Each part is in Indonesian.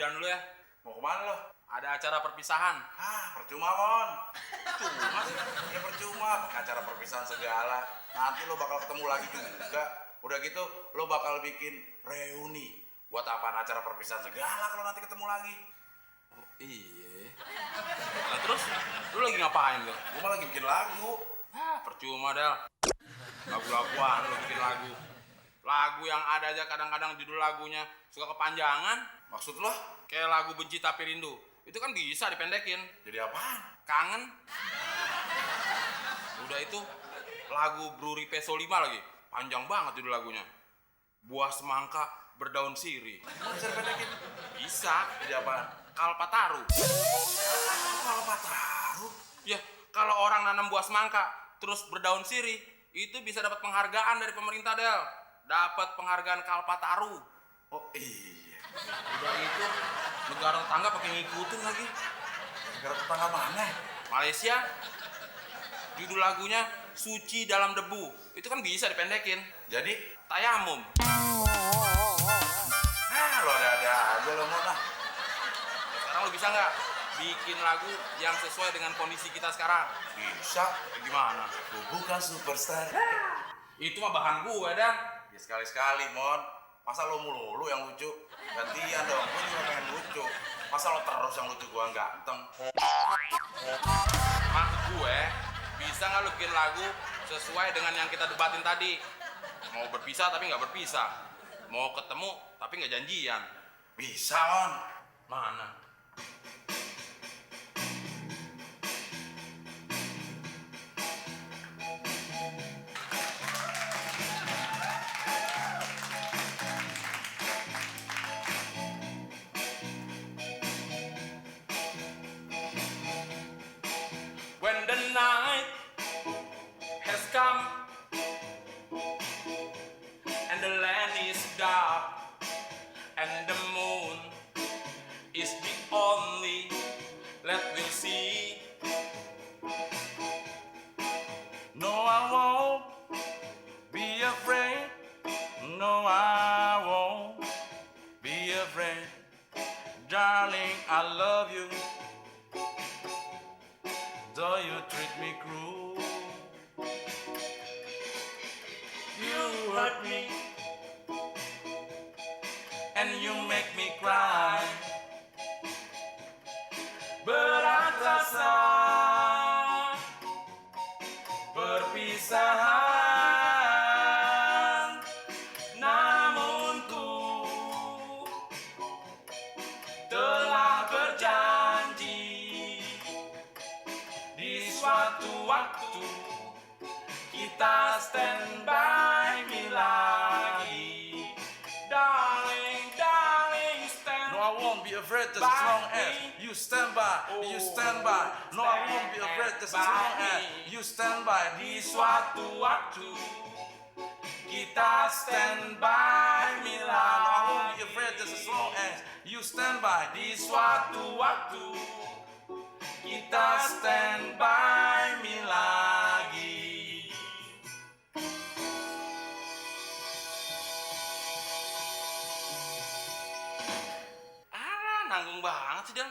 jalan dulu ya. Mau kemana lo? Ada acara perpisahan. Percuma, Mon. Percuma sih? Ya percuma, acara perpisahan segala. Nanti lo bakal ketemu lagi juga. Udah gitu, lo bakal bikin reuni. Buat apaan acara perpisahan segala kalau nanti ketemu lagi? Oh iya. Nah terus, lu lagi ngapain lo? Gue malah lagi bikin lagu. Percuma Del. Lagu-laguan lu bikin lagu. Lagu yang ada aja kadang-kadang judul lagunya suka kepanjangan. Maksud lo? Kayak lagu Benci Tapi Rindu. Itu kan bisa dipendekin. Jadi apaan? Kangen. Udah itu lagu Bruri Peso 5 lagi. Panjang banget judul lagunya. Buah semangka berdaun sirih. Bisa dipendekin? Bisa. Jadi apaan? Kalpataru. Kalpataru? Ya, kalau orang nanam buah semangka terus berdaun sirih, itu bisa dapat penghargaan dari pemerintah, Del. Dapat penghargaan Kalpataru. Oh iya. Udah itu negara tetangga pakai ngikutin lagi. Negara tetangga mana? Malaysia. Judul lagunya Suci Dalam Debu. Itu kan bisa dipendekin. Jadi? Tayamum. Lo ada aja lo, Mon. Sekarang lo bisa nggak bikin lagu yang sesuai dengan kondisi kita sekarang? Bisa. Gimana? Gue bukan superstar. Itu mah bahan gue, Dan. Ya sekali-sekali, Mon. Masa lo mulu yang lucu? Gantian dong, gue juga pengen lucu. Masa lo terus yang lucu, gue ganteng? Maksud gue, bisa nggak lo bikin lagu sesuai dengan yang kita debatin tadi? Mau berpisah tapi nggak berpisah. Mau ketemu tapi nggak janjian. Bisa, Mon. Mana? When the night has come and the land is dark and the moon is the only light we'll see. No, I won't be afraid. No, I won't be afraid. Darling, I love you. Though you treat me cruel, you hurt me and you make me cry. Beratasan perpisahan, namun ku telah berjanji di suatu waktu kita stand by me lagi. Darling, darling, stand. No, I won't be afraid just as long as you stand by. You stand by. No, I won't be afraid just as long as you stand by. Di suatu waktu kita stand by me lagi. No, I won't be afraid just as long as you stand by. Di suatu waktu kita stand by me lagi. Nanggung banget sih, Del.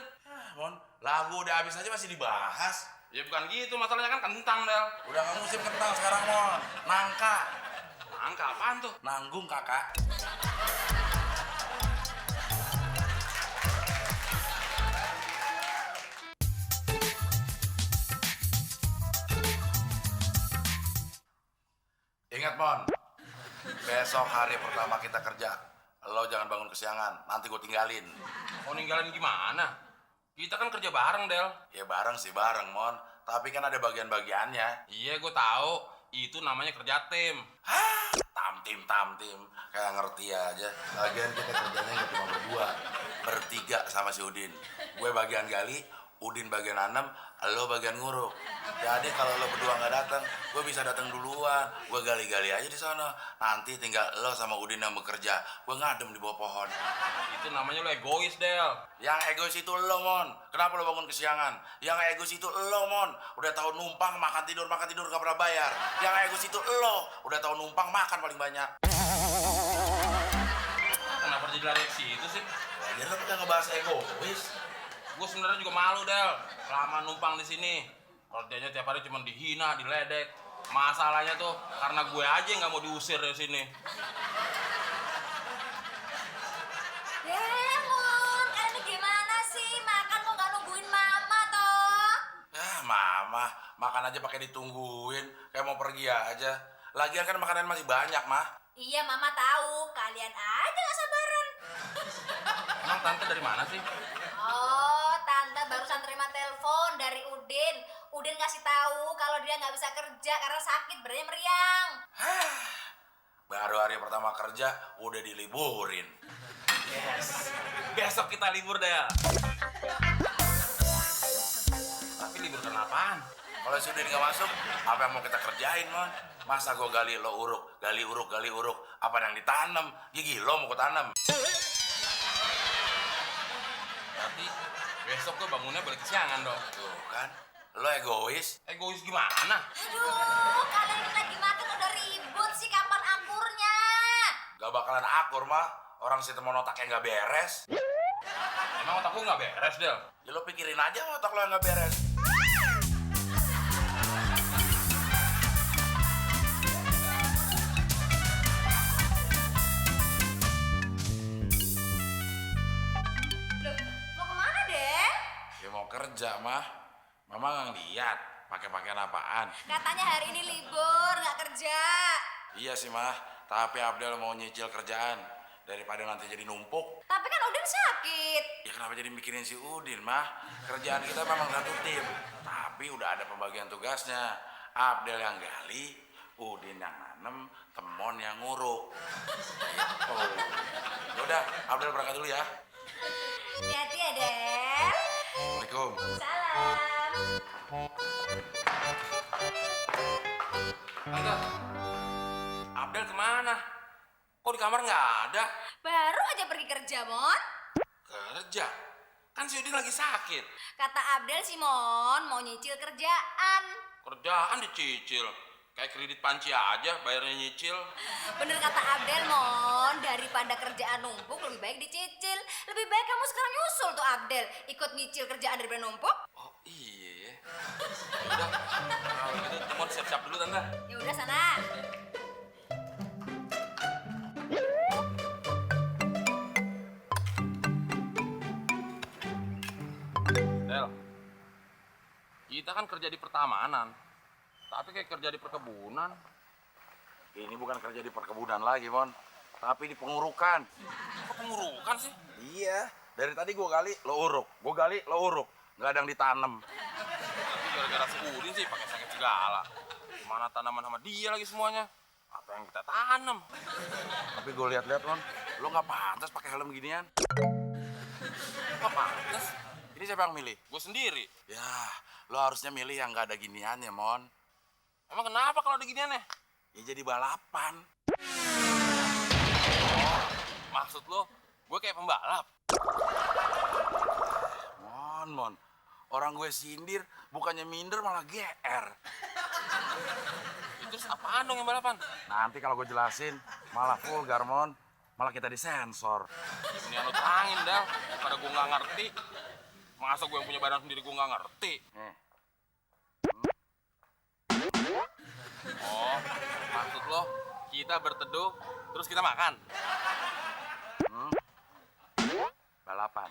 Mon, lagu udah habis aja masih dibahas. Ya bukan gitu, masalahnya kan kentang, Del. Udah nggak musim kentang sekarang, Mon. Nangka. Nangka apaan tuh? Nanggung, kakak. Ingat, Mon. Besok hari pertama kita kerja. Lo jangan bangun kesiangan, nanti gue tinggalin. Mau ninggalin gimana? Kita kan kerja bareng, Del. Ya bareng sih bareng, Mon. Tapi kan ada bagian-bagiannya. Iya, gue tahu. Itu namanya kerja tim. Hah? Tam-tim. Kayak ngerti aja. Lagian kita kerjanya nggak cuma berdua. Bertiga sama si Udin. Gue bagian gali, Udin bagian nanam, lo bagian nguruk. Jadi kalau lo berdua nggak datang, gue bisa datang duluan. Gue gali-gali aja di sana. Nanti tinggal lo sama Udin yang bekerja. Gue ngadem di bawah pohon. Itu namanya lo egois, Del. Yang egois itu lo, Mon. Kenapa lo bangun kesiangan? Yang egois itu lo, Mon. Udah tahu numpang makan tidur gak pernah bayar. Yang egois itu lo. Udah tahu numpang makan paling banyak. Kenapa jadi lari ke situ sih? Lagian lo kagak ngebahas egois. Gue sebenarnya juga malu, Del. Lama numpang di sini. Kerjanya tiap hari cuma dihina, diledek. Masalahnya tuh karena gue aja yang nggak mau diusir dari sini. Mon, kalian ini gimana sih? Makan kok nggak nungguin mama toh? Mama, makan aja pakai ditungguin, kayak mau pergi aja. Lagian kan makanan masih banyak, mah. Iya, mama tahu. Kalian aja nggak sabaran. Emang tante dari mana sih? Oh, tante barusan terima telepon dari Udin. Udin ngasih tahu kalau dia nggak bisa kerja karena sakit, badannya meriang. Baru hari pertama kerja udah diliburin. Yes. Besok kita libur, Del. Tapi libur kenapaan? Kalau si Udin nggak masuk, apa yang mau kita kerjain, Mon? Masa gue gali lo uruk, gali uruk, gali uruk. Apa yang ditanam? Gigi lo mau gue tanam. Berarti besok gue bangunnya balik kesiangan dong. Tuh kan, lo egois. Egois gimana? Aduh, kalian ini lagi makan udah ribut sih, kapan akurnya? Gak bakalan akur, mah. Orang si temen otaknya nggak beres. Emang otak gue nggak beres, Del? Ya lo pikirin aja otak lo yang nggak beres. Loh, mau kemana deh? Ya mau kerja, mah. Mama nggak ngeliat pakai pakaian apaan. Katanya hari ini libur, nggak kerja. Iya sih, mah. Tapi Abdel mau nyicil kerjaan daripada nanti jadi numpuk. Tapi kan Udin sakit. Ya kenapa jadi mikirin si Udin, mah? Kerjaan kita memang satu tim. Tapi udah ada pembagian tugasnya. Abdel yang gali, Udin yang nanem, Temon yang nguruk. Gitu. Udah, Abdel berangkat dulu ya. Hati-hati ya, Del. Assalamualaikum. Salam. Tante, Abdel kemana? Kok di kamar nggak ada? Baru aja pergi kerja, Mon. Kerja? Kan si Udin lagi sakit. Kata Abdel Simon mau nyicil kerjaan. Kerjaan dicicil. Kayak kredit panci aja, bayarnya nyicil. Bener kata Abdel, Mon. Daripada kerjaan numpuk, lebih baik dicicil. Lebih baik kamu sekarang nyusul tuh, Abdel. Ikut nyicil kerjaan daripada numpuk. Oh iya ya. Udah, kalau gitu Temon siap-siap dulu, Tante. Ya udah sana. Del, kita kan kerja di pertamanan, tapi kayak kerja di perkebunan. Ini bukan kerja di perkebunan lagi, Mon. Tapi di pengurukan. Kok pengurukan sih? Iya. Dari tadi gua gali, lo uruk. Gua gali, lo uruk. Nggak ada yang ditanam. Tapi gara-gara si Udin sih pakai sakit segala. Mana tanaman sama dia lagi semuanya? Apa yang kita tanam? Tapi gue lihat-lihat, Mon, lo nggak pantas pakai helm ginian. Apa pantas? Ini siapa yang milih? Gue sendiri. Ya, lo harusnya milih yang nggak ada giniannya, Mon. Emang kenapa kalau ada ginian ya? Ya jadi balapan. Maksud lo, gue kayak pembalap? Mon. Orang gue sindir, bukannya minder malah GR. Terus apaan dong yang balapan? Nanti kalau gue jelasin, malah vulgar, Mon. Malah kita disensor. Ini lo terangin, Del. Pada gue nggak ngerti. Masa gue yang punya badan sendiri gue nggak ngerti? Oh, maksud lo kita berteduh terus kita makan? Balapan.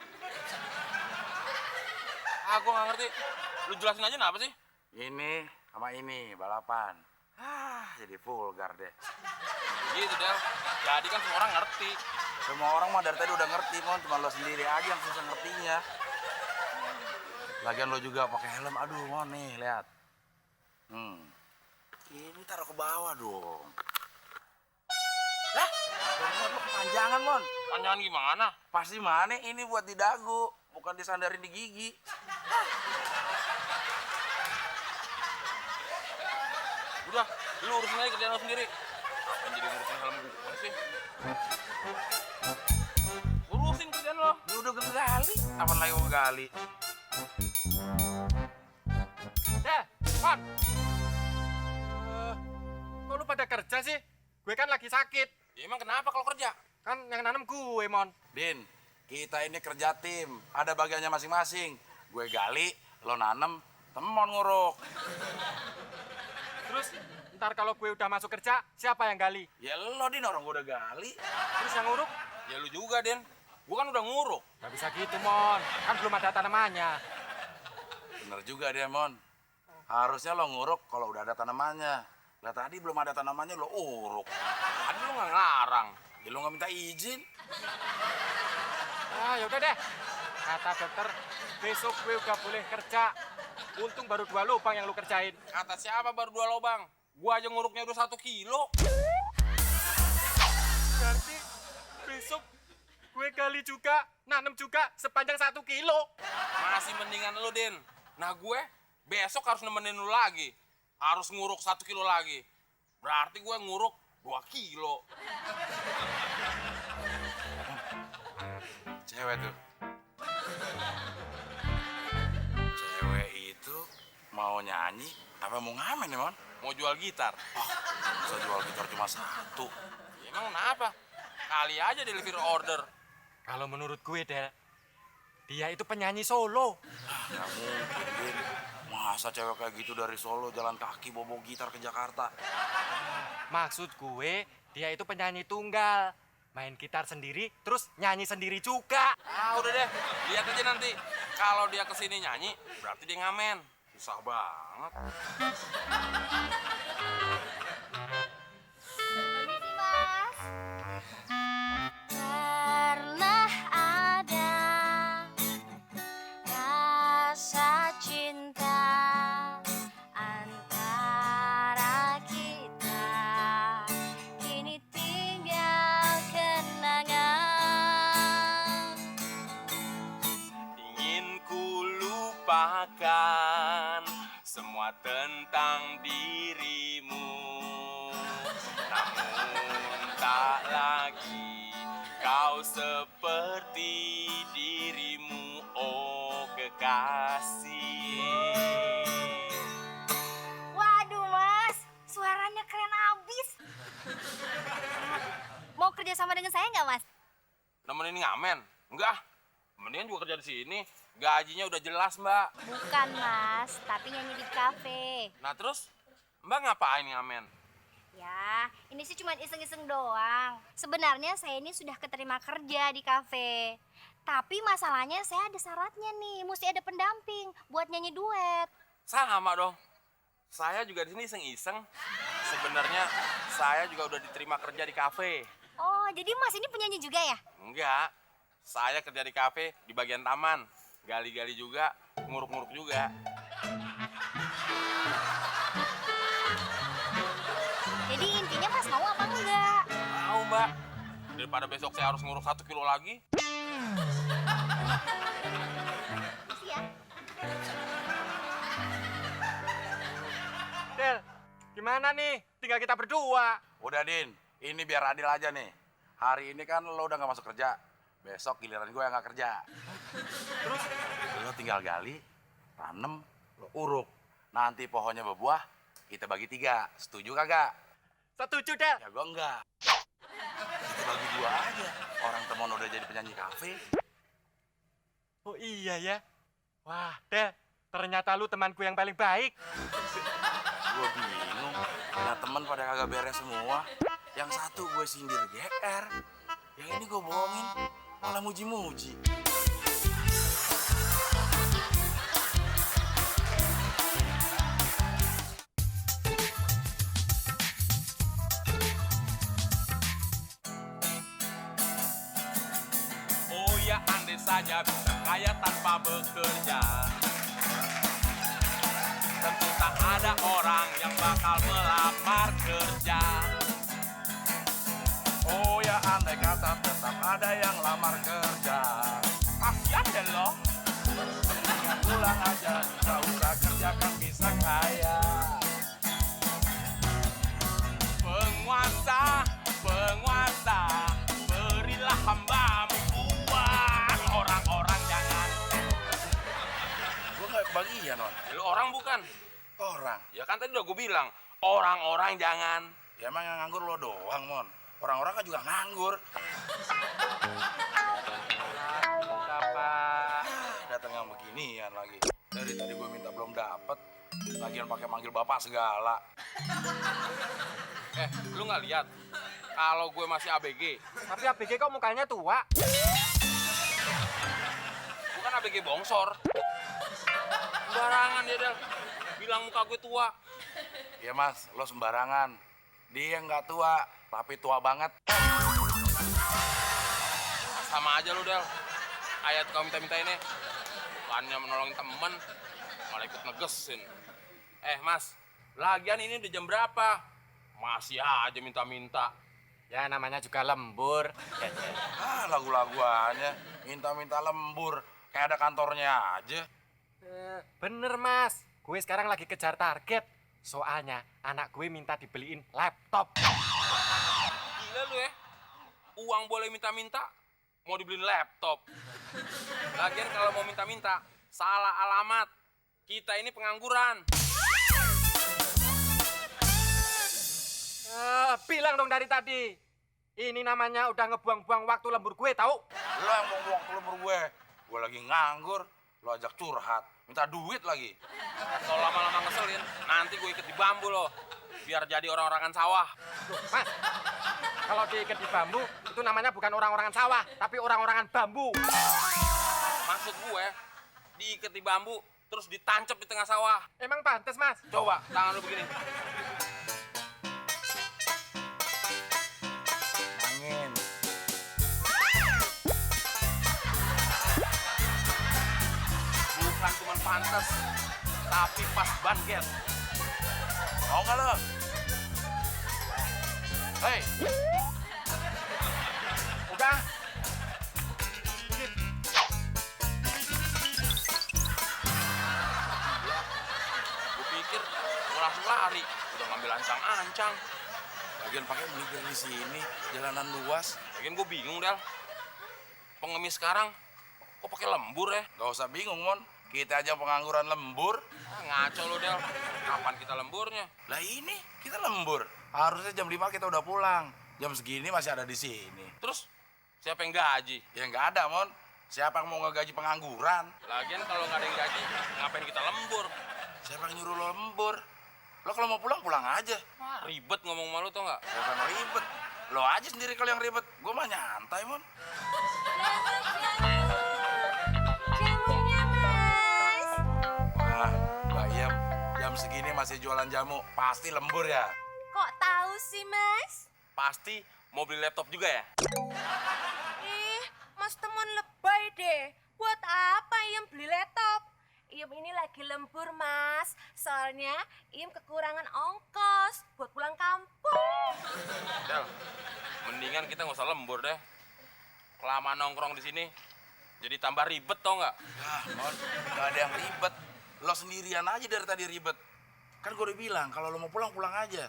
Ah, gue nggak ngerti. Lu jelasin aja kenapa sih? Ini sama ini, balapan. Jadi vulgar deh. Gitu, Del. Jadi kan semua orang ngerti. Semua orang mah dari tadi udah ngerti, Mon. Cuma lo sendiri aja yang susah ngertinya. Lagian lo juga pakai helm. Aduh, Mon, nih, lihat. Ini taruh ke bawah dong. Lah, lo kepanjangan, Mon. Panjangan gimana? Pasti mana ini buat di dagu, bukan disandarin di gigi. Udah, lu urusin aja kerjaan lu sendiri. Apa yang jadi ngurusin helm gue sih? Urusin kerjaan lo. Ini udah gali, apa lagi mau gali? Mon. Kok lu pada kerja sih? Gue kan lagi sakit. Ya, emang kenapa kalau kerja? Kan yang nanam gue, Mon. Din, Kita ini kerja tim, ada bagiannya masing-masing. Gue gali, lo nanem, temon nguruk. Terus ntar kalau gue udah masuk kerja, siapa yang gali? Ya lo, Din, orang gue udah gali. Terus yang nguruk? Ya lu juga, Den. Gua kan udah nguruk. Gak bisa gitu, Mon. Kan belum ada tanamannya. Bener juga dia, Mon. Harusnya lo nguruk kalau udah ada tanamannya. Lah tadi belum ada tanamannya lo uruk. Tadi lu nggak ngelarang. Ya lo nggak minta izin. Ah, yaudah deh. Kata dokter, besok gue udah boleh kerja. Untung baru 2 lubang yang lu kerjain. Kata siapa baru 2 lubang? Gua aja nguruknya udah 1 kilo. Berarti besok gue gali juga, nanem juga sepanjang 1 kilo. Masih mendingan lu, Din. Nah gue besok harus nemenin lu lagi. Harus nguruk 1 kilo lagi. Berarti gue nguruk 2 kilo. Cewek tuh. Cewek itu mau nyanyi apa mau ngamen ya, Mon? Mau jual gitar. Bisa jual gitar cuma 1. Emang kenapa? Kali aja deliver order. Kalau menurut gue, Del, dia itu penyanyi solo. Nggak mungkin, Din. Masa cewek kayak gitu dari Solo jalan kaki bawa gitar ke Jakarta? Maksud gue, dia itu penyanyi tunggal. Main gitar sendiri, terus nyanyi sendiri juga. Ah udah deh, lihat aja nanti. Kalau dia kesini nyanyi, berarti dia ngamen. Susah banget. Permisi, Mas. Pernah ada rasa cinta antara kita, kini tinggal kenangan. Ingin ku lupakan semua tentang dirimu, namun tak lagi kau seperti dirimu, oh kekasih. Waduh, Mas, suaranya keren abis. Mau kerja sama dengan saya nggak, Mas? Nemenin ngamen? Enggak. Mendingan juga kerja di sini. Gajinya udah jelas, Mbak. Bukan, Mas, tapi nyanyi di kafe. Nah terus, Mbak ngapain ngamen? Ya, ini sih cuma iseng-iseng doang. Sebenarnya saya ini sudah keterima kerja di kafe. Tapi masalahnya saya ada syaratnya nih, mesti ada pendamping buat nyanyi duet. Sama dong. Saya juga di sini iseng-iseng. Sebenarnya saya juga udah diterima kerja di kafe. Oh, jadi Mas ini penyanyi juga ya? Enggak. Saya kerja di kafe di bagian taman. Gali-gali juga, nguruk-nguruk juga. Jadi intinya Mas mau apa enggak? Mau, Mbak. Daripada besok saya harus nguruk 1 kilo lagi. Makasih ya. Del, gimana nih? Tinggal kita berdua. Udah, Din. Ini biar adil aja nih. Hari ini kan lo udah nggak masuk kerja. Besok giliran gue yang nggak kerja. Terus, Lo tinggal gali, tanem, lo uruk. Nanti pohonnya berbuah, kita bagi 3. Setuju kagak? setuju, Del. Ya gue enggak. Kita bagi 2 aja. Orang temen udah jadi penyanyi kafe. Oh iya ya. Wah, Del, ternyata lu temanku yang paling baik. Gue bingung. Nah temen pada kagak beres semua. Yang satu gue sindir GR. Yang ini gue bohongin. Malah muji-muji. Oh ya andai saja bisa kaya tanpa bekerja, tentu tak ada orang yang bakal melamar kerja. Oh ya andai kata tetap ada yang lamar kerja. Kasian deh lo. Mendingan pulang aja. Gak usah kerja kan bisa kaya. Penguasa, penguasa, berilah hambamu uang. Orang-orang jangan. Gue gak kebagian, Non. Lu orang bukan? Orang. Ya kan tadi udah gue bilang, orang-orang jangan. Ya emang yang nganggur lo doang, Mon. Orang-orang kan juga nganggur. Inian lagi. Dari tadi gue minta belum dapet. Lagian pakai manggil bapak segala. Lu nggak lihat kalau gue masih ABG? Tapi ABG kok mukanya tua? Bukan ABG bongsor. Sembarangan dia, Del. Bilang muka gue tua. Iya mas, lo sembarangan. Dia nggak tua, tapi tua banget. Sama aja lu, Del. Kayak tukang minta-minta ini. Bukannya menolongin temen, malah ikut ngegesin. Mas, lagian ini udah jam berapa? Masih aja minta-minta. Ya namanya juga lembur. Lagu-laguannya minta-minta lembur. Kayak ada kantornya aja. Bener mas, gue sekarang lagi kejar target. Soalnya anak gue minta dibeliin laptop. Gila lu ya. Uang boleh minta-minta, mau dibeliin laptop. Lagian kalau mau minta-minta, salah alamat. Kita ini pengangguran. Bilang dong dari tadi. Ini namanya udah ngebuang-buang waktu lembur gue, tahu? Lo yang mau buang lembur gue. Gue lagi nganggur, lo ajak curhat. Minta duit lagi. Kalau lama-lama ngeselin, nanti gue ikat di bambu loh. Biar jadi orang-orangan sawah. Mas, kalau diikat di bambu, itu namanya bukan orang-orangan sawah, tapi orang-orangan bambu. Maksud gue, diikat di bambu, terus ditancap di tengah sawah. Emang pantes, Mas? Coba, tangan lu begini. Angin. Bukan cuma pantas, tapi pas banget. Mau nggak lo? Hei, Udah. Gue pikir mau langsung lari, udah ngambil ancang-ancang. lagian pakai mikir di sini, jalanan luas. Lagian gue bingung, Del. Pengemis sekarang, kok pakai lembur ya? Gak usah bingung, Mon. Kita aja pengangguran lembur. Ngaco lo, Del. Kapan kita lemburnya? Lah ini, kita lembur. Harusnya jam 5 kita udah pulang. Jam segini masih ada di sini. Terus, siapa yang gaji? Ya nggak ada, Mon. Siapa yang mau ngegaji pengangguran? Lagian kalau nggak ada yang gaji, ngapain kita lembur? Siapa yang nyuruh lo lembur? Lo kalau mau pulang, pulang aja. Wah, ribet ngomong malu tau nggak? Siapa yang ribet? Lo aja sendiri kalau yang ribet. Gue mah nyantai, Mon. Jamunya, Mas. Wah, Mbak Iem, jam segini masih jualan jamu. Pasti lembur ya? Kok tahu sih, Mas? Pasti mau beli laptop juga ya? Ih, Mas temen lebay deh. Buat apa Iem beli laptop? Iem ini lagi lembur, Mas. Soalnya Iem kekurangan ongkos buat pulang kampung. Del, mendingan kita nggak usah lembur deh. Lama nongkrong di sini, jadi tambah ribet tau nggak? Yah, Mon, nggak ada yang ribet. Lo sendirian aja dari tadi ribet. Kan gue udah bilang, kalau lo mau pulang, pulang aja.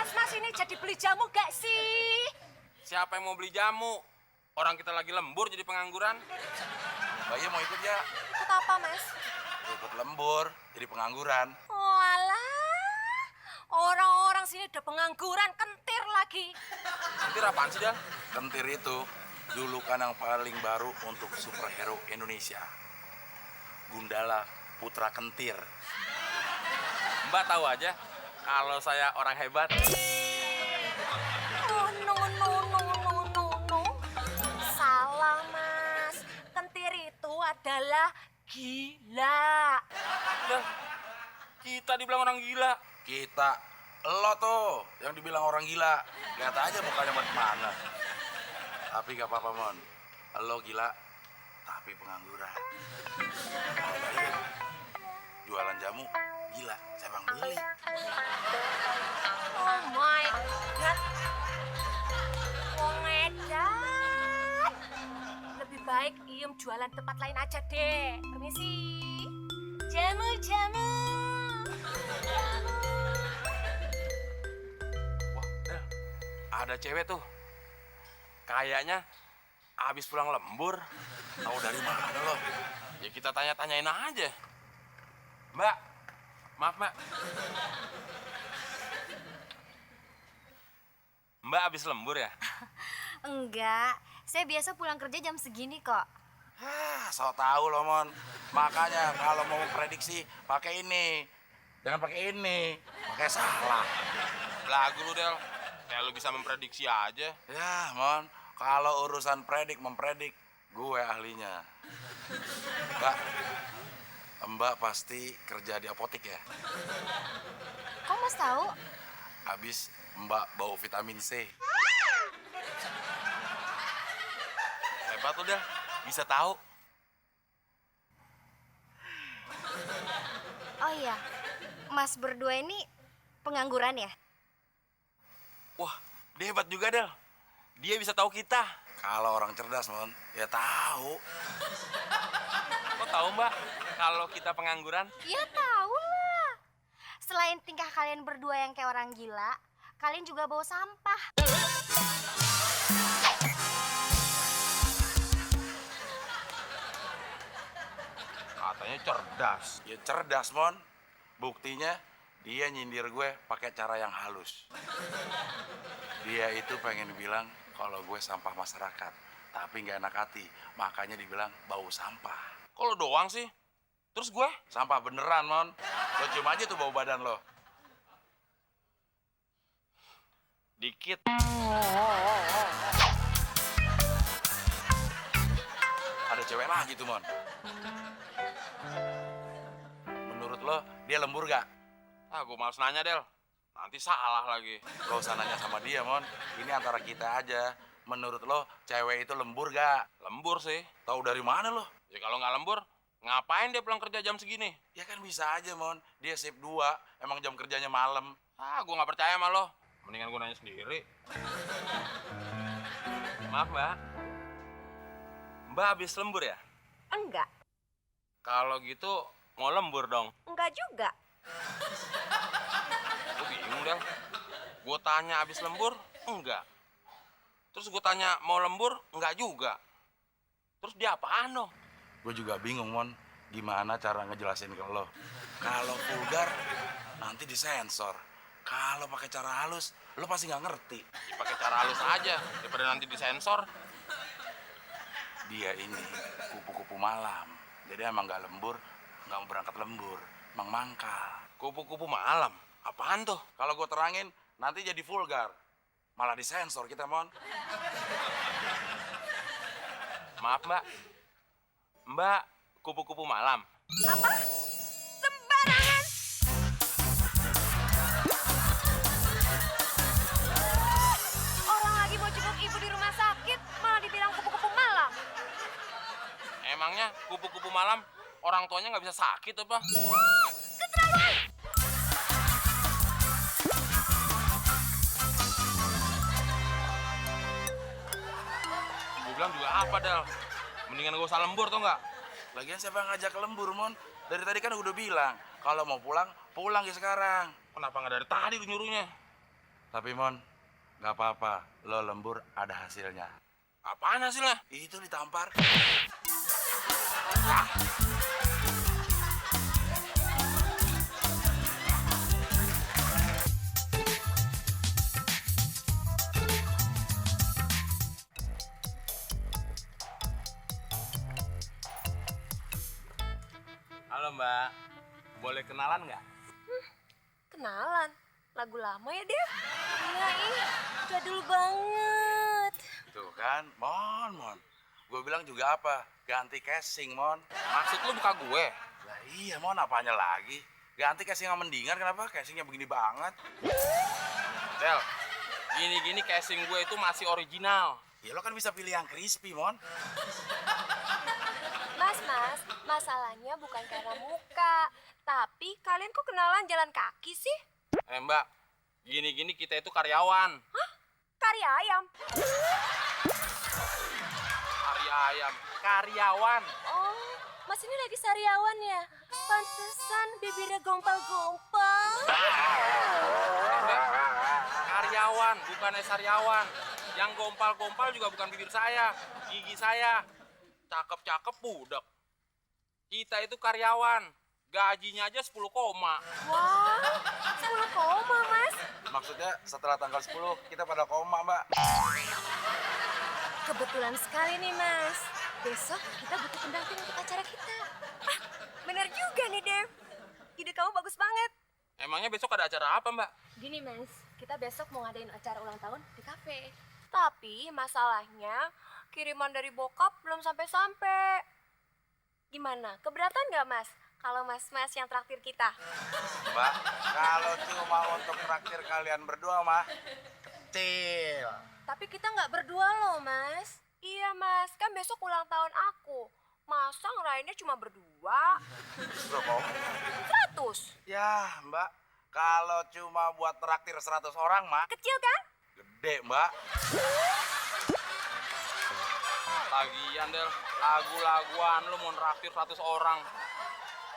Mas ini jadi beli jamu gak sih? Siapa yang mau beli jamu? Orang kita lagi lembur jadi pengangguran. Mbak Iem mau ikut ya? Ikut apa, Mas? Ikut lembur, jadi pengangguran. Walah, orang-orang sini udah pengangguran, kentir lagi. Nanti apaan sih, Del? Kentir itu julukan yang paling baru untuk superhero Indonesia. Gundala Putra Kentir. Mbak tahu aja kalau saya orang hebat. Oh, no. Salah, Mas. Kentir itu adalah gila. Del, kita dibilang orang gila. Kita, lo tuh yang dibilang orang gila. Lihat aja mukanya buat mana. Tapi gak apa-apa, Mon. Lo gila, tapi pengangguran. Jualan jamu, gila. Siapa yang beli? Oh my God. Wong edan. Lebih baik Iem jualan tempat lain aja deh. Permisi. Jamu. Wah, Del, ada cewek tuh. Kayaknya habis pulang lembur. Tahu dari mana lo? Ya kita tanya-tanyain aja. Mbak, maaf Mbak. Mbak habis lembur ya? Enggak, saya biasa pulang kerja jam segini kok. So tau lo, Mon. Makanya kalau mau prediksi pakai ini. Jangan pakai ini. Pakai salah. Belagu lu, Del. Kayak lu bisa memprediksi aja. Ya, Mon. Kalau urusan mempredik, gue ahlinya. Mbak pasti kerja di apotek ya? Kok Mas tahu? Habis Mbak bau vitamin C. Hebat lu, Del. Bisa tahu. Oh iya, Mas berdua ini pengangguran ya? Wah, dia hebat juga, Del. Dia bisa tahu kita. Kalau orang cerdas, Mon, ya tahu. Kok tahu, Mbak, kalau kita pengangguran? Ya tahu lah. Selain tingkah kalian berdua yang kayak orang gila, kalian juga bawa sampah. Katanya cerdas. Ya cerdas, Mon. Buktinya dia nyindir gue pakai cara yang halus. Dia itu pengen bilang kalau gue sampah masyarakat, tapi nggak enak hati, makanya dibilang bau sampah. Kok lo doang sih? Terus gue? Sampah beneran, Mon. Lo cium aja tuh bau badan lo. Dikit. Ada cewek lagi tuh, Mon. Menurut lo, dia lembur gak? Ah, gue males nanya, Del. Nanti salah lagi. Lo usah nanya sama dia, Mon. Ini antara kita aja. Menurut lo, cewek itu lembur gak? Lembur sih. Tahu dari mana lo? Ya kalau nggak lembur, ngapain dia pulang kerja jam segini? Ya kan bisa aja, Mon. Dia shift 2, emang jam kerjanya malam. Ah, gue nggak percaya sama lo. Mendingan gue nanya sendiri. Maaf, Mbak. Mbak habis lembur ya? Enggak, Kalau gitu, mau lembur dong. enggak juga. Gue bingung, Del. Gue tanya habis lembur, enggak. Terus gue tanya mau lembur, enggak juga. Terus dia apaan dong? Gue juga bingung, Mon. Gimana cara ngejelasin ke lo? Kalau vulgar, nanti disensor. Kalau pakai cara halus, lo pasti nggak ngerti. Pakai cara halus aja, daripada nanti disensor. Dia ini kupu-kupu malam. Jadi emang nggak lembur, nggak mau berangkat lembur. Emang mangkal. Kupu-kupu malam? Apaan tuh? Kalau gue terangin, nanti jadi vulgar. Malah disensor kita, Mon. Maaf, Mbak. Mbak, kupu-kupu malam. Apa? Sembarangan! Orang lagi mau jenguk ibu di rumah sakit, malah dibilang kupu-kupu malam. Emangnya kupu-kupu malam orang tuanya nggak bisa sakit apa? Gue bilang juga apa, Del? Mendingan gue usah lembur, tau nggak? Lagian siapa yang ngajak lembur, Mon? Dari tadi kan udah bilang, kalau mau pulang, pulang ya sekarang. Kenapa nggak dari tadi lu nyuruhnya? Tapi, Mon, nggak apa-apa. Lo lembur ada hasilnya. Apaan hasilnya? Itu ditampar. Halo, Mbak. Boleh kenalan nggak? Kenalan? Lagu lama ya, Dev? Iya, jadul banget. Tuh kan, Mon. Gue bilang juga apa? Ganti casing, Mon. Maksud lu buka gue? Lah iya, Mon, apanya lagi? Ganti casing yang mendingan, kenapa casingnya begini banget? Del, gini-gini casing gue itu masih original. Ya lo kan bisa pilih yang crispy, Mon. Mas, masalahnya bukan karena muka. Tapi kalian kok kenalan jalan kaki sih? Mbak, gini-gini kita itu karyawan. Hah? Karya ayam? Karyawan. Oh, Mas ini lagi sariawan ya? Pantesan bibirnya gompal-gompal. Karyawan, bukan sariawan. Yang gompal-gompal juga bukan bibir saya, gigi saya. Cakep-cakep budak. Kita itu karyawan. Gajinya aja 10 koma. Wah, 10 koma, Mas. Maksudnya setelah tanggal 10 kita pada koma, Mbak. Kebetulan sekali nih, Mas. besok kita butuh pendamping untuk acara kita. Ah, bener juga nih, Dev. Ide kamu bagus banget. Emangnya besok ada acara apa, Mbak? Gini, Mas. Kita besok mau ngadain acara ulang tahun di kafe. Tapi masalahnya kiriman dari bokap belum sampai-sampai. Gimana? Keberatan nggak, Mas? Kalau mas-mas yang traktir kita? Mbak, kalau cuma untuk traktir kalian berdua mah kecil. Tapi kita nggak berdua loh, Mas. Iya, Mas. Kan besok ulang tahun aku. Masa ngerayainnya cuma berdua? Berapa? 100. Ya, Mbak, kalau cuma buat traktir 100 orang mah Kecil kan? gede, Mbak. Lagian, Del. Lagu-laguan lu mau nraktir 100 orang.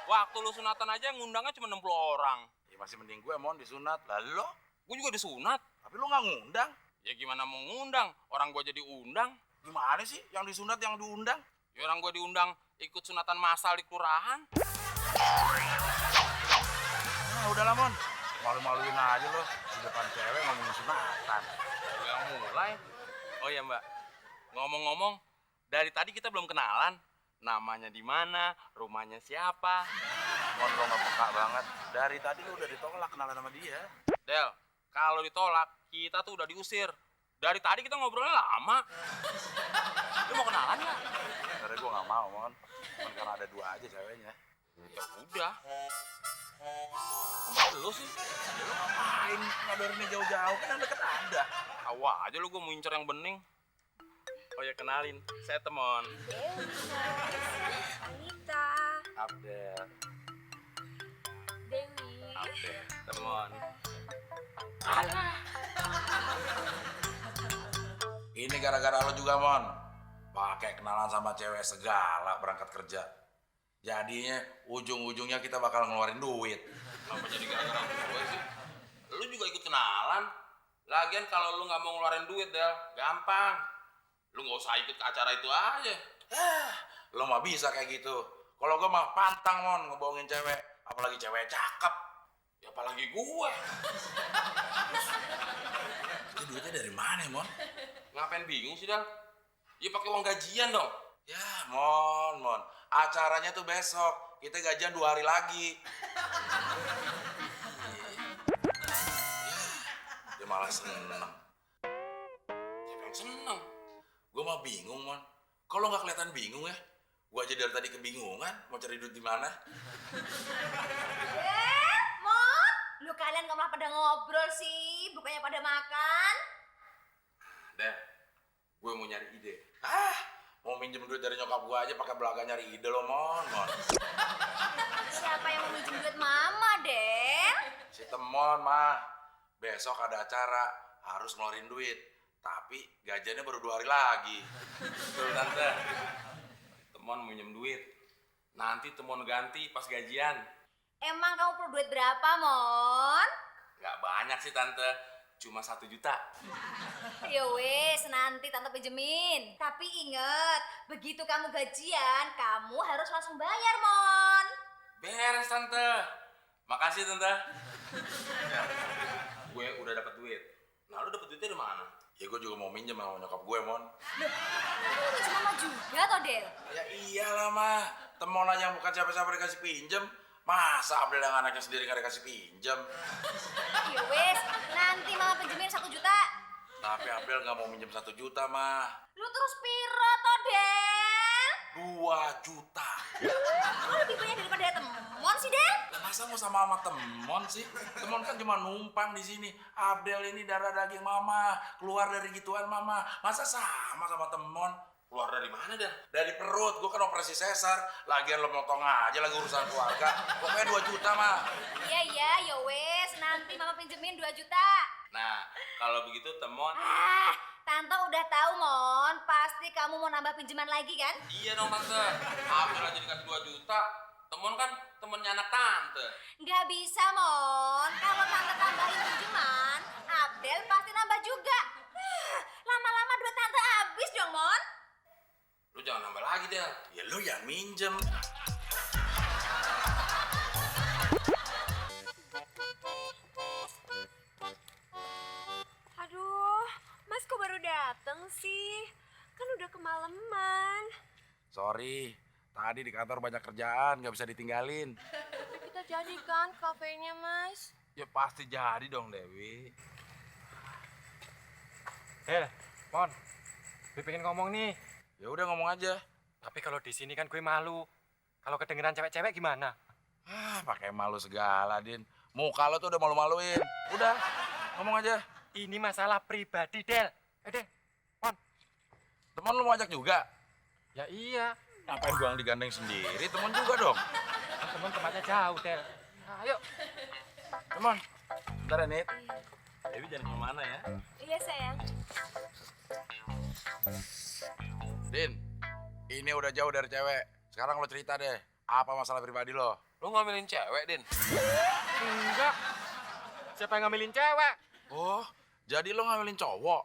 Waktu lu sunatan aja ngundangnya cuma 60 orang. Ya masih mending gue mon disunat. Lalu lo? Gue juga disunat. Tapi lo nggak ngundang. Ya gimana mau ngundang? Orang gue jadi undang. Gimana sih yang disunat yang diundang? Ya orang gue diundang ikut sunatan massal di kelurahan. Nah, udahlah mon. Malu-maluin aja lo di depan cewek ngomongin sunatan. Yang mulai. Oh ya Mbak, ngomong-ngomong, dari tadi kita belum kenalan. Namanya di mana, rumahnya siapa. Mon lo nggak peka banget. Dari tadi lo udah ditolak kenalan sama dia. Del, kalau ditolak, kita tuh udah diusir. Dari tadi kita ngobrolnya lama. Lu mau kenalan nggak? Sebenernya gue nggak mau mon. Cuman karena ada 2 aja ceweknya. Ya udah. Lu sih, Ya lo ngapain ngabarinnya jauh-jauh kan yang deket ada. tahu aja lu gue mau incer yang bening. Oh ya kenalin, saya Temon. Anita, Abdel, Dewi. Abdel, Temon. Ini gara-gara lo juga mon. Pakai kenalan sama cewek segala berangkat kerja. Jadinya ujung-ujungnya kita bakal ngeluarin duit. Kenapa jadi gara-gara gue sih? Lu juga ikut kenalan. Lagian kalau lu nggak mau ngeluarin duit, Del, gampang. Lu nggak usah ikut ke acara itu aja. Lo mah bisa kayak gitu. Kalau gue mah pantang mon ngebohongin cewek. Apalagi cewek cakep. Ya apalagi gue. Itu duitnya dari mana mon? Ngapain bingung sih, Del? Ya pakai uang gajian dong. Ya mon. Acaranya tuh besok. Kita gajian 2 hari lagi. Dia malah seneng. Siapa yang seneng? Gue mah bingung mon. Kalau nggak kelihatan bingung ya. Gue aja dari tadi kebingungan mau cari duit di mana. Mon, lu kalian nggak malah pada ngobrol sih, bukannya pada makan? Del, gue mau nyari ide. Mau minjem duit dari nyokap gue aja pakai belaga nyari ide lo mon. Siapa yang mau minjem duit mama, Den? Si Temon mah besok ada acara harus ngeluarin duit. Tapi gajiannya baru 2 hari lagi. Betul, Tante. Temon mau minjem duit. Nanti Temon ganti pas gajian. Emang kamu perlu duit berapa, Mon? Nggak banyak sih, Tante. Cuma 1 juta. Ya wes, nanti tante pinjemin. Tapi inget, begitu kamu gajian, kamu harus langsung bayar, Mon. Beres, Tante. Makasih, Tante. Ya, gue udah dapat duit. Nah, lu dapat duitnya dari mana? Ya gue juga mau minjem sama nyokap gue mon. Kamu minjem mama juga, toh, Del? Ya iyalah mah. Temon aja yang bukan siapa-siapa dikasih pinjem. Masa Abdel yang anaknya sendiri gak dikasih pinjem? Ya wes, nanti mama pinjemin 1 juta. Tapi Abdel gak mau minjem 1 juta mah. Lu terus piro, toh, Del? 2 juta. Kok lebih banyak daripada Temon sih, Del? Lah masa mau sama Temon sih? Temon kan cuma numpang di sini. Abdel ini darah daging mama, keluar dari gituan mama. Masa sama Temon? Keluar dari mana, Del? Dari perut, gue kan operasi sesar. Lagian lo motong aja lagi urusan keluarga. Pokoknya 2 juta mah. Iya, ya wes, nanti mama pinjemin 2 juta. Nah, kalau begitu Temon. Tante udah tahu, Mon. Pasti kamu mau nambah pinjaman lagi kan? Iya dong, Tante. Abdel aja dikasih 2 juta. Temon kan temennya anak Tante. Nggak bisa, Mon. Kalau Tante tambahin pinjaman, Abdel pasti nambah juga. Lama-lama duit Tante habis dong, Mon. Lu jangan nambah lagi, Del. Ya lo yang minjem. Aduh, Mas kok baru dateng sih? Kan udah kemalaman. sorry. Tadi di kantor banyak kerjaan, nggak bisa ditinggalin. Tapi kita jadikan kafenya, Mas. Ya pasti jadi dong, Dewi. Del, Mon, gue pengen ngomong nih. Ya udah ngomong aja. Tapi kalau di sini kan gue malu. Kalau kedengeran cewek-cewek gimana? Pakai malu segala, Din. Muka lo tuh udah malu-maluin. Udah, ngomong aja. Ini masalah pribadi, Del. Del, Mon. Temen lu mau ajak juga? Ya iya, Ngapain gua yang digandeng sendiri? Temen juga dong. kan temen tempatnya jauh, Del. Ayo. Temen, bentar ya, Nit. Dewi jangan kemana ya. Iya, sayang. Din, ini udah jauh dari cewek. Sekarang lo cerita deh, apa masalah pribadi lo? Lu ngambilin cewek, Din? Enggak. Siapa yang ngambilin cewek? Oh, jadi lo ngambilin cowok?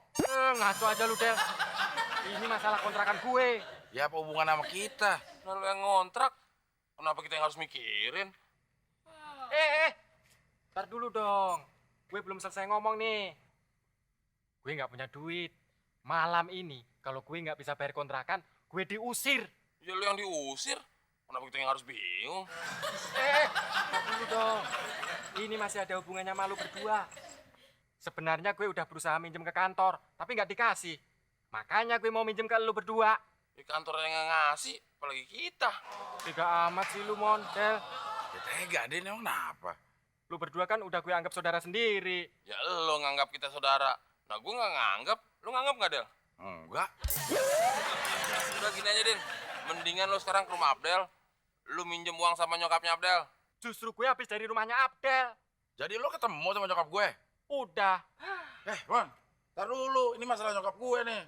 Ngaco aja lu, Del. Ini masalah kontrakan gue. Ya apa hubungan sama kita? Nah, lu yang ngontrak. Kenapa kita yang harus mikirin? Ntar dulu dong. Gue belum selesai ngomong nih. Gue nggak punya duit. Malam ini, kalau gue nggak bisa bayar kontrakan, gue diusir. Ya lu yang diusir. Kenapa kita yang harus bingung? Ntar dulu dong. Ini masih ada hubungannya sama lu berdua. Sebenarnya gue udah berusaha minjem ke kantor, tapi nggak dikasih. Makanya gue mau minjem ke lu berdua. Di kantor yang nggak ngasih, apalagi kita. Tega amat sih lu, Mon, Del. Ya tega, Din, emang kenapa? Lu berdua kan udah gue anggap saudara sendiri. Ya lu nganggap kita saudara. Nah gue nggak nganggap. Lu nganggap nggak, Del? Enggak. Udah gini aja, Din. Mendingan lu sekarang ke rumah Abdel. Lu minjem uang sama nyokapnya Abdel. Justru gue habis dari rumahnya Abdel. Jadi lo ketemu sama nyokap gue? Udah. Bon, tar dulu, ini masalah nyokap gue nih.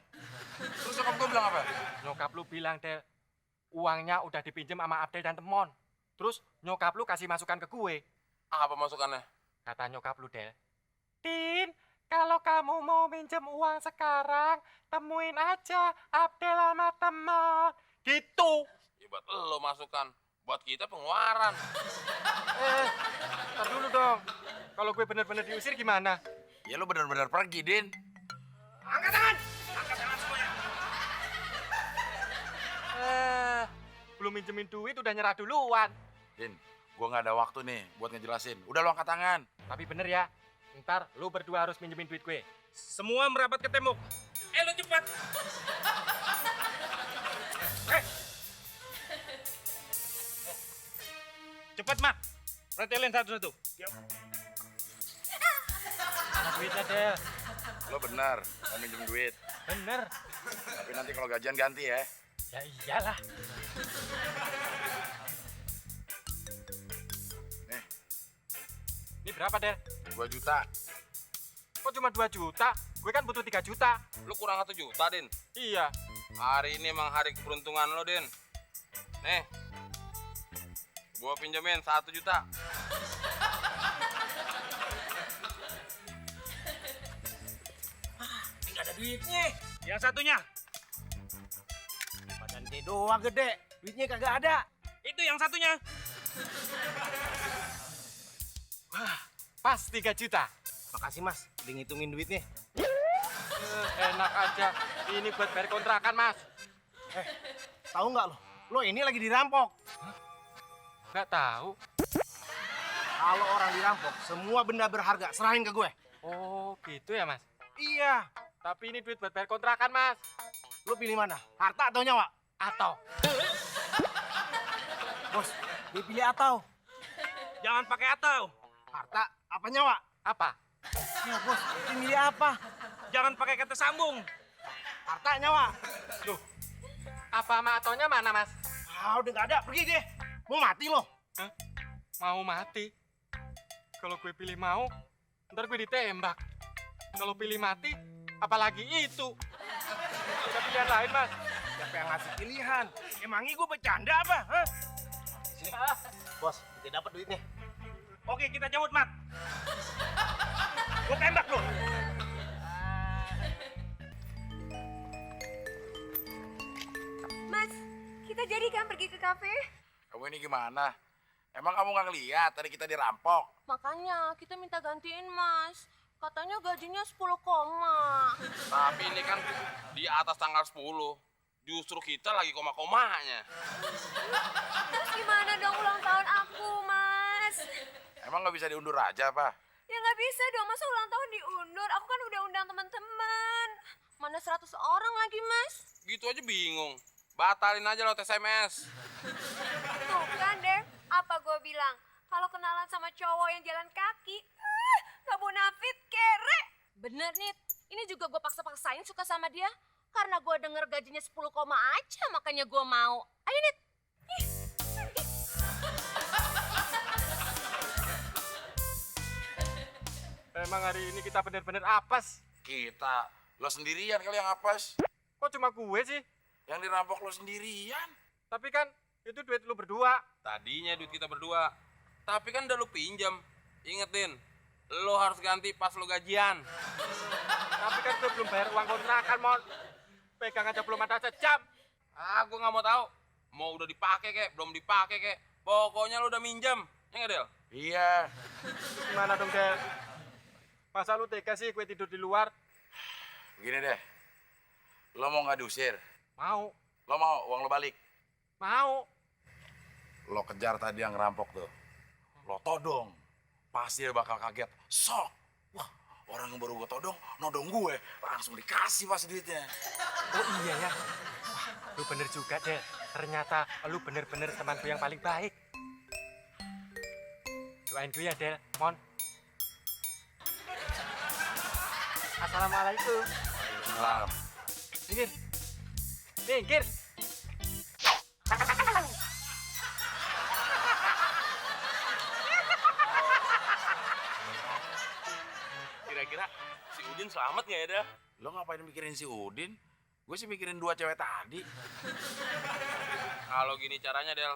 Terus nyokap gue bilang apa? Nyokap lu bilang, Del, uangnya udah dipinjem sama Abdel dan Temon. Terus nyokap lu kasih masukan ke gue. Apa masukannya? Kata nyokap lu, Del, Tin, kalau kamu mau minjem uang sekarang, temuin aja Abdel sama Temon. Gitu. Ya buat lo masukan. Buat kita pengeluaran. Ntar dulu dong. Kalau gue bener-bener diusir gimana? Ya lo benar-benar pergi, Din. Angkat tangan! Angkat tangan semuanya. Belum minjemin duit udah nyerah duluan. Din, gue nggak ada waktu nih buat ngejelasin. Udah lo angkat tangan. Tapi bener ya, ntar lu berdua harus minjemin duit gue. Semua merapat ke tembok. Lo cepat. Cepat, Mat. Retelin satu-satu. Mana duitnya, Del? Lo benar, mau minjem duit. Bener. Tapi nanti kalau gajian ganti ya. Ya iyalah. Nih, Ini berapa, Del? 2 juta. Kok cuma 2 juta? Gue kan butuh 3 juta. Lu kurang 1 juta, Din. Iya. Hari ini emang hari keberuntungan lo, Din. Nih. Gua pinjemin 1 juta. Ini nggak ada duitnya. Yang satunya. Badan dia doang gede, duitnya kagak ada. Itu yang satunya. Pas 3 juta. Makasih mas, udah ngitungin duitnya. Enak aja. Ini buat bayar kontrakan, Mas. Tahu nggak lo? Lo ini lagi dirampok. Nggak tahu. Kalau orang dirampok, semua benda berharga serahin ke gue. Oh, gitu ya, Mas. Iya. Tapi ini duit buat bayar kontrakan, Mas. Lo pilih mana? Harta atau nyawa? Atau Bos, dia pilih atau. Jangan pakai atau. Harta apa nyawa? apa? Ya bos, dia milih apa? Jangan pakai kata sambung. Harta nyawa. Loh, apa sama atonya mana, Mas? Ah, udah nggak ada, pergi deh. Mau mati lo. Hah? Mau mati? Kalau gue pilih mau, ntar gue ditembak. Kalau pilih mati, apalagi itu. Ada pilihan lain, Mas. Siapa yang ngasih pilihan? Emangnya gue bercanda apa? Hah? Sini. Bos, kita dapat duitnya. Oke, kita cabut, Mat. Gue tembak lo. Mas, kita jadi kan pergi ke kafe? Kamu ini gimana? Emang kamu nggak ngeliat tadi kita dirampok? Makanya kita minta gantiin Mas. Katanya gajinya 10 koma. Tapi ini kan di atas tanggal 10. Justru kita lagi koma-komanya. Terus gimana dong ulang tahun aku, Mas? Emang nggak bisa diundur aja, apa? Ya nggak bisa dong, masa ulang tahun diundur? Aku kan udah undang teman-teman. Mana 100 orang lagi, Mas? Gitu aja bingung. Batalin aja lo SMS. Tuh kan deh, apa gue bilang? Kalau kenalan sama cowok yang jalan kaki, gak bonafit, kere. Bener nih, ini juga gue paksa-paksain suka sama dia. Karena gue denger gajinya 10 koma aja, makanya gue mau. Ayo Nit. Ih, pergi. Emang hari ini kita bener-bener apes. Kita, lo sendirian kali yang apes. Kok cuma gue sih? Yang dirampok lo sendirian. Tapi kan itu duit lu berdua. Tadinya duit kita berdua. Tapi kan udah lu pinjam. Ingetin, lo harus ganti pas lo gajian. Tapi kan gue belum bayar uang kontrakan, Mon. Pegang aja belum ada sejam. Ah, gue nggak mau tahu. Mau udah dipakai kek, belum dipakai kek. Pokoknya lo udah minjem. Ya nggak, Del? Iya. Gimana dong, Del? Masa lu tega sih gue tidur di luar? Begini deh. Lo mau nggak diusir? Mau. Lo mau uang lo balik? Mau. Lo kejar tadi yang ngerampok tuh. Lo todong. Pasti dia bakal kaget. Sok. Wah, orang yang baru gue todong, nodong gue. Langsung dikasih pas duitnya. Oh iya ya. Wah, lu bener juga, Del. Ternyata lu bener-bener temanku yang paling baik. Doain gue ya, Del. Mon. Assalamualaikum. Salam. Minggir. Minggir. Kira-kira si Udin selamat nggak ya, Del? Lo ngapain mikirin si Udin? Gue sih mikirin 2 cewek tadi. Kalau gini caranya, Del,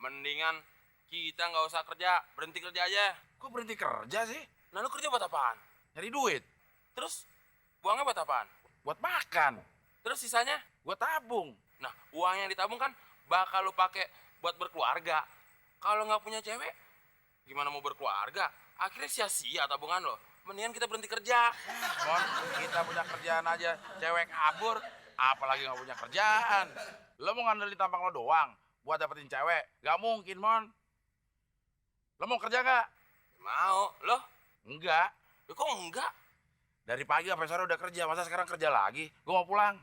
mendingan kita nggak usah kerja, berhenti kerja aja. Kok berhenti kerja sih? Nah, lu kerja buat apaan? Nyari duit. Terus buangnya buat apaan? Buat makan. Terus sisanya? Gue tabung. Nah, uang yang ditabung kan bakal lu pakai buat berkeluarga. Kalau nggak punya cewek, gimana mau berkeluarga? Akhirnya sia-sia tabungan lo. Mendingan kita berhenti kerja. Mon, kita punya kerjaan aja. Cewek kabur, apalagi nggak punya kerjaan. Lo mau ngandelin tampang lo doang buat dapetin cewek? Gak mungkin, Mon. Lo mau kerja nggak? Mau. Lo? Enggak. Kok enggak? Dari pagi sampai sore udah kerja, masa sekarang kerja lagi? Gue mau pulang.